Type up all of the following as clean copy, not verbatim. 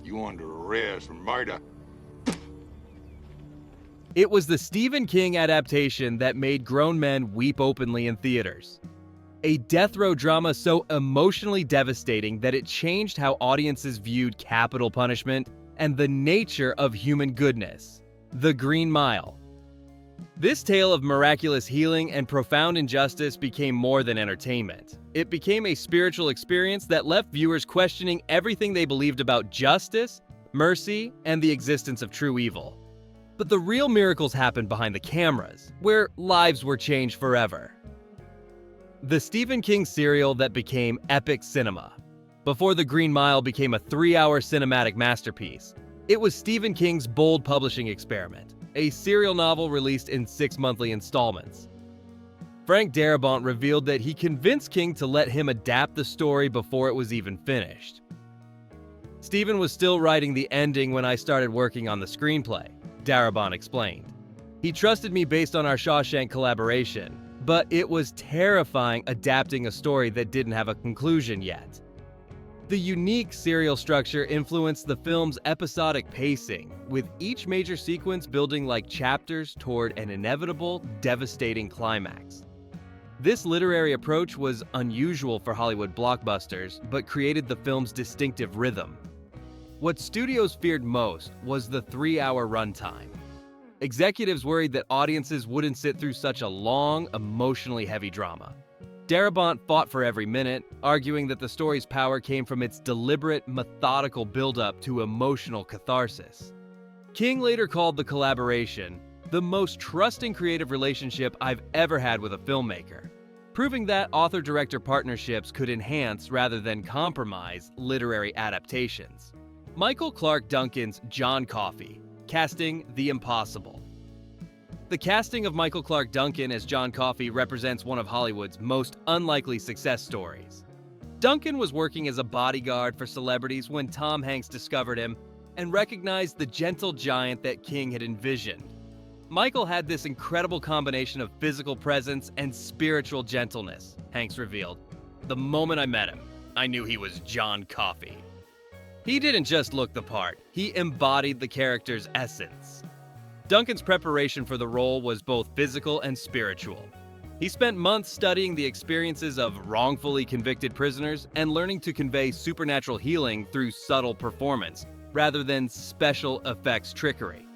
You under arrest for murder. It was the Stephen King adaptation that made grown men weep openly in theaters. A death row drama so emotionally devastating that it changed how audiences viewed capital punishment and the nature of human goodness. The Green Mile. This tale of miraculous healing and profound injustice became more than entertainment. It became a spiritual experience that left viewers questioning everything they believed about justice, mercy, and the existence of true evil. But the real miracles happened behind the cameras, where lives were changed forever. The Stephen King serial that became epic cinema. Before The Green Mile became a 3-hour cinematic masterpiece, it was Stephen King's bold publishing experiment, a serial novel released in 6 monthly installments. Frank Darabont revealed that he convinced King to let him adapt the story before it was even finished. Stephen was still writing the ending when I started working on the screenplay, Darabont explained. He trusted me based on our Shawshank collaboration, but it was terrifying adapting a story that didn't have a conclusion yet. The unique serial structure influenced the film's episodic pacing, with each major sequence building like chapters toward an inevitable, devastating climax. This literary approach was unusual for Hollywood blockbusters, but created the film's distinctive rhythm. What studios feared most was the 3-hour runtime. Executives worried that audiences wouldn't sit through such a long, emotionally heavy drama. Darabont fought for every minute, arguing that the story's power came from its deliberate, methodical build-up to emotional catharsis. King later called the collaboration the most trusting creative relationship I've ever had with a filmmaker, proving that author-director partnerships could enhance rather than compromise literary adaptations. Michael Clarke Duncan's John Coffey, casting the impossible. The casting of Michael Clarke Duncan as John Coffey represents one of Hollywood's most unlikely success stories. Duncan was working as a bodyguard for celebrities when Tom Hanks discovered him and recognized the gentle giant that King had envisioned. Michael had this incredible combination of physical presence and spiritual gentleness, Hanks revealed. The moment I met him, I knew he was John Coffey. He didn't just look the part, he embodied the character's essence. Duncan's preparation for the role was both physical and spiritual. He spent months studying the experiences of wrongfully convicted prisoners and learning to convey supernatural healing through subtle performance, rather than special effects trickery.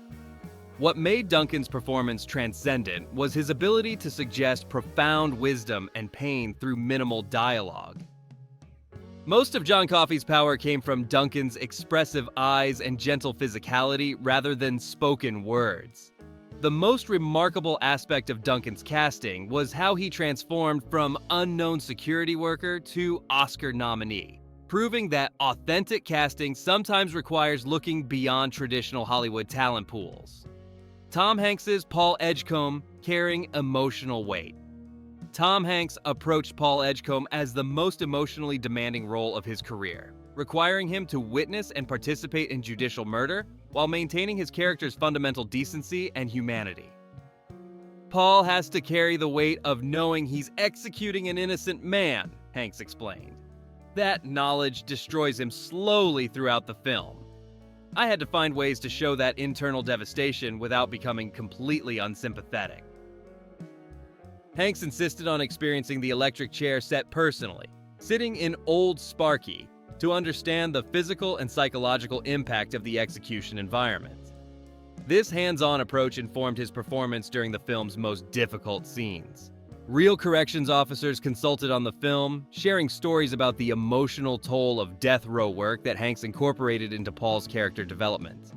What made Duncan's performance transcendent was his ability to suggest profound wisdom and pain through minimal dialogue. Most of John Coffey's power came from Duncan's expressive eyes and gentle physicality rather than spoken words. The most remarkable aspect of Duncan's casting was how he transformed from unknown security worker to Oscar nominee, proving that authentic casting sometimes requires looking beyond traditional Hollywood talent pools. Tom Hanks's Paul Edgecombe carrying emotional weight. Tom Hanks approached Paul Edgecombe as the most emotionally demanding role of his career, requiring him to witness and participate in judicial murder while maintaining his character's fundamental decency and humanity. Paul has to carry the weight of knowing he's executing an innocent man, Hanks explained. That knowledge destroys him slowly throughout the film. I had to find ways to show that internal devastation without becoming completely unsympathetic. Hanks insisted on experiencing the electric chair set personally, sitting in Old Sparky, to understand the physical and psychological impact of the execution environment. This hands-on approach informed his performance during the film's most difficult scenes. Real corrections officers consulted on the film, sharing stories about the emotional toll of death row work that Hanks incorporated into Paul's character development.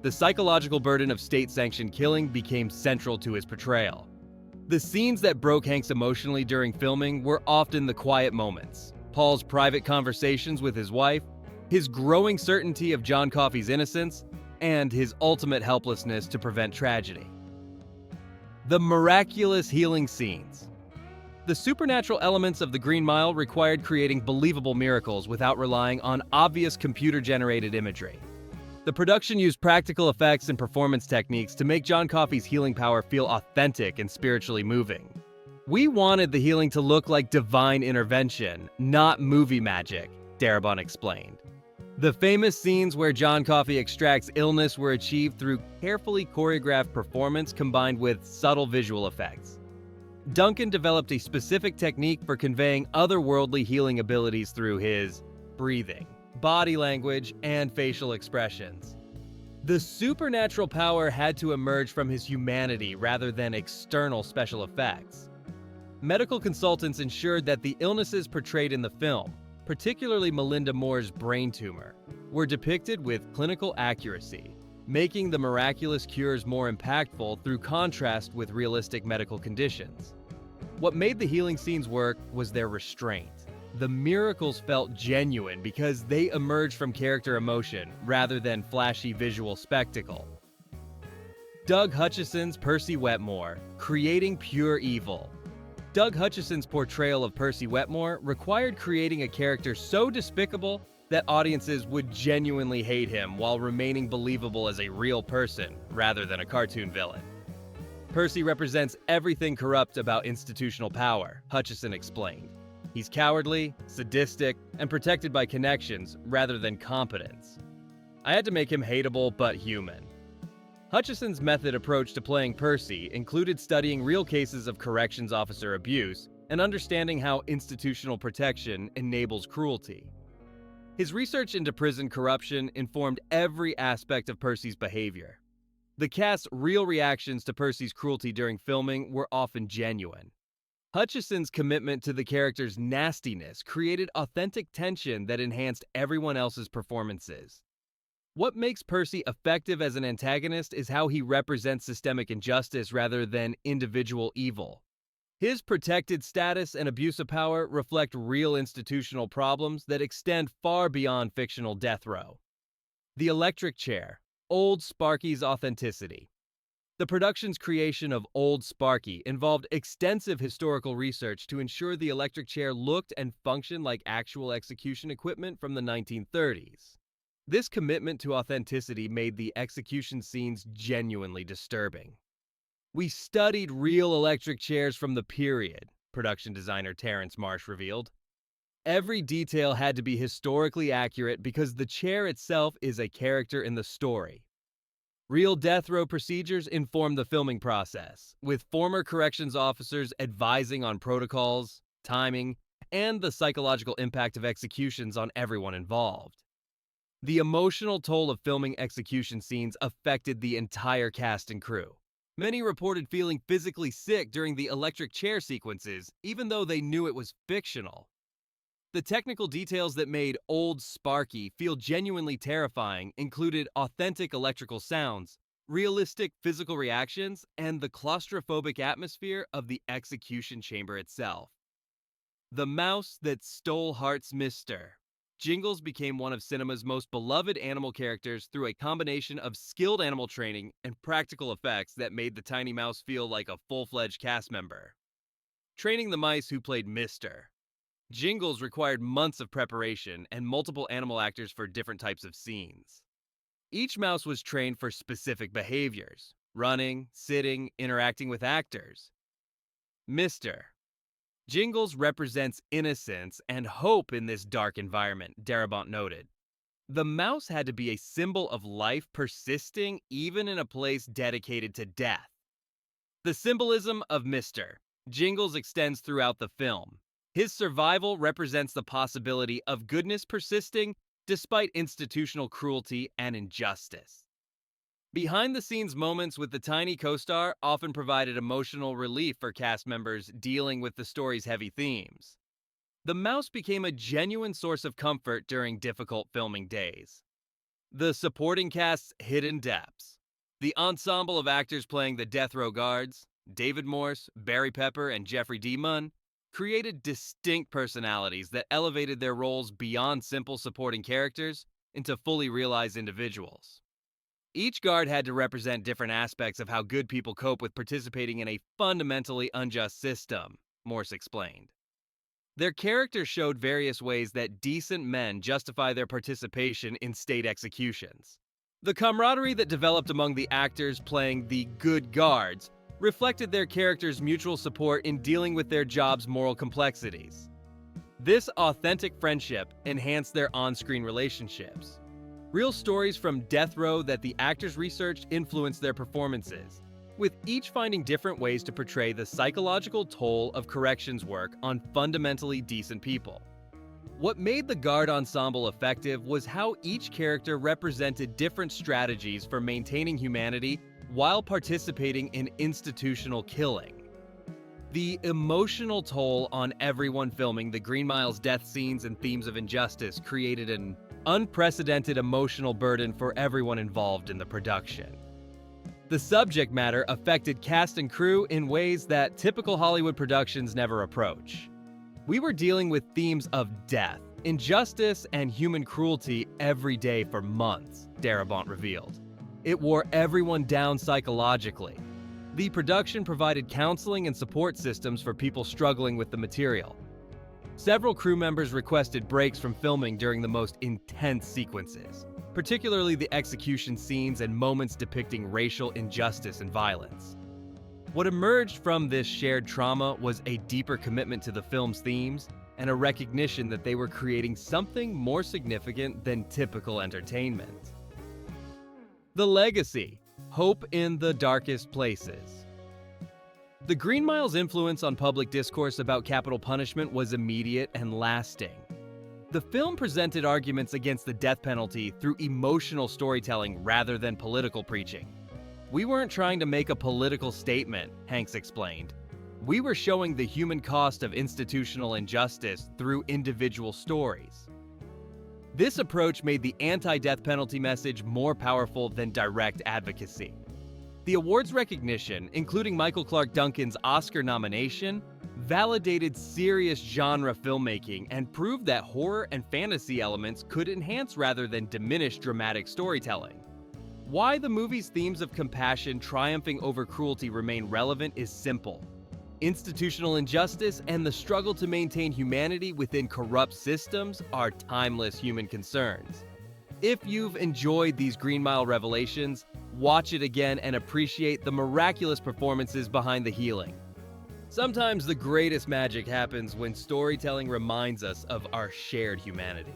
The psychological burden of state-sanctioned killing became central to his portrayal. The scenes that broke Hanks emotionally during filming were often the quiet moments. Paul's private conversations with his wife, his growing certainty of John Coffey's innocence, and his ultimate helplessness to prevent tragedy. The miraculous healing scenes. The supernatural elements of The Green Mile required creating believable miracles without relying on obvious computer-generated imagery. The production used practical effects and performance techniques to make John Coffey's healing power feel authentic and spiritually moving. We wanted the healing to look like divine intervention, not movie magic, Darabont explained. The famous scenes where John Coffey extracts illness were achieved through carefully choreographed performance combined with subtle visual effects. Duncan developed a specific technique for conveying otherworldly healing abilities through his breathing, body language, and facial expressions. The supernatural power had to emerge from his humanity rather than external special effects. Medical consultants ensured that the illnesses portrayed in the film, particularly Melinda Moore's brain tumor, were depicted with clinical accuracy, making the miraculous cures more impactful through contrast with realistic medical conditions. What made the healing scenes work was their restraint. The miracles felt genuine because they emerged from character emotion rather than flashy visual spectacle. Doug Hutchison's Percy Wetmore, creating pure evil. Doug Hutchison's portrayal of Percy Wetmore required creating a character so despicable that audiences would genuinely hate him while remaining believable as a real person rather than a cartoon villain. Percy represents everything corrupt about institutional power, Hutchison explained. He's cowardly, sadistic, and protected by connections rather than competence. I had to make him hateable but human. Hutchison's method approach to playing Percy included studying real cases of corrections officer abuse and understanding how institutional protection enables cruelty. His research into prison corruption informed every aspect of Percy's behavior. The cast's real reactions to Percy's cruelty during filming were often genuine. Hutchison's commitment to the character's nastiness created authentic tension that enhanced everyone else's performances. What makes Percy effective as an antagonist is how he represents systemic injustice rather than individual evil. His protected status and abuse of power reflect real institutional problems that extend far beyond fictional death row. The Electric Chair, Old Sparky's authenticity. The production's creation of Old Sparky involved extensive historical research to ensure the electric chair looked and functioned like actual execution equipment from the 1930s. This commitment to authenticity made the execution scenes genuinely disturbing. We studied real electric chairs from the period, production designer Terrence Marsh revealed. Every detail had to be historically accurate because the chair itself is a character in the story. Real death row procedures inform the filming process, with former corrections officers advising on protocols, timing, and the psychological impact of executions on everyone involved. The emotional toll of filming execution scenes affected the entire cast and crew. Many reported feeling physically sick during the electric chair sequences, even though they knew it was fictional. The technical details that made Old Sparky feel genuinely terrifying included authentic electrical sounds, realistic physical reactions, and the claustrophobic atmosphere of the execution chamber itself. The Mouse That Stole Heart's Mister. Jingles became one of cinema's most beloved animal characters through a combination of skilled animal training and practical effects that made the tiny mouse feel like a full-fledged cast member. Training the mice who played Mister. Jingles required months of preparation and multiple animal actors for different types of scenes. Each mouse was trained for specific behaviors: running, sitting, interacting with actors. Mister. Jingles represents innocence and hope in this dark environment, Darabont noted. The mouse had to be a symbol of life persisting even in a place dedicated to death. The symbolism of Mister. Jingles extends throughout the film. His survival represents the possibility of goodness persisting despite institutional cruelty and injustice. Behind-the-scenes moments with the tiny co-star often provided emotional relief for cast members dealing with the story's heavy themes. The mouse became a genuine source of comfort during difficult filming days. The supporting cast's hidden depths. The ensemble of actors playing the death row guards, David Morse, Barry Pepper, and Jeffrey D. Munn, created distinct personalities that elevated their roles beyond simple supporting characters into fully realized individuals. Each guard had to represent different aspects of how good people cope with participating in a fundamentally unjust system, Morse explained. Their characters showed various ways that decent men justify their participation in state executions. The camaraderie that developed among the actors playing the good guards reflected their characters' mutual support in dealing with their job's moral complexities. This authentic friendship enhanced their on-screen relationships. Real stories from death row that the actors researched influenced their performances, with each finding different ways to portray the psychological toll of corrections work on fundamentally decent people. What made the Guard ensemble effective was how each character represented different strategies for maintaining humanity while participating in institutional killing. The emotional toll on everyone filming the Green Mile's death scenes and themes of injustice created an unprecedented emotional burden for everyone involved in the production. The subject matter affected cast and crew in ways that typical Hollywood productions never approach. We were dealing with themes of death, injustice, and human cruelty every day for months, Darabont revealed. It wore everyone down psychologically. The production provided counseling and support systems for people struggling with the material. Several crew members requested breaks from filming during the most intense sequences, particularly the execution scenes and moments depicting racial injustice and violence. What emerged from this shared trauma was a deeper commitment to the film's themes and a recognition that they were creating something more significant than typical entertainment. The legacy: hope in the darkest places. The Green Mile's influence on public discourse about capital punishment was immediate and lasting. The film presented arguments against the death penalty through emotional storytelling rather than political preaching. "We weren't trying to make a political statement," Hanks explained. "We were showing the human cost of institutional injustice through individual stories." This approach made the anti-death penalty message more powerful than direct advocacy. The award's recognition, including Michael Clarke Duncan's Oscar nomination, validated serious genre filmmaking and proved that horror and fantasy elements could enhance rather than diminish dramatic storytelling. Why the movie's themes of compassion triumphing over cruelty remain relevant is simple. Institutional injustice and the struggle to maintain humanity within corrupt systems are timeless human concerns. If you've enjoyed these Green Mile revelations, watch it again and appreciate the miraculous performances behind the healing. Sometimes the greatest magic happens when storytelling reminds us of our shared humanity.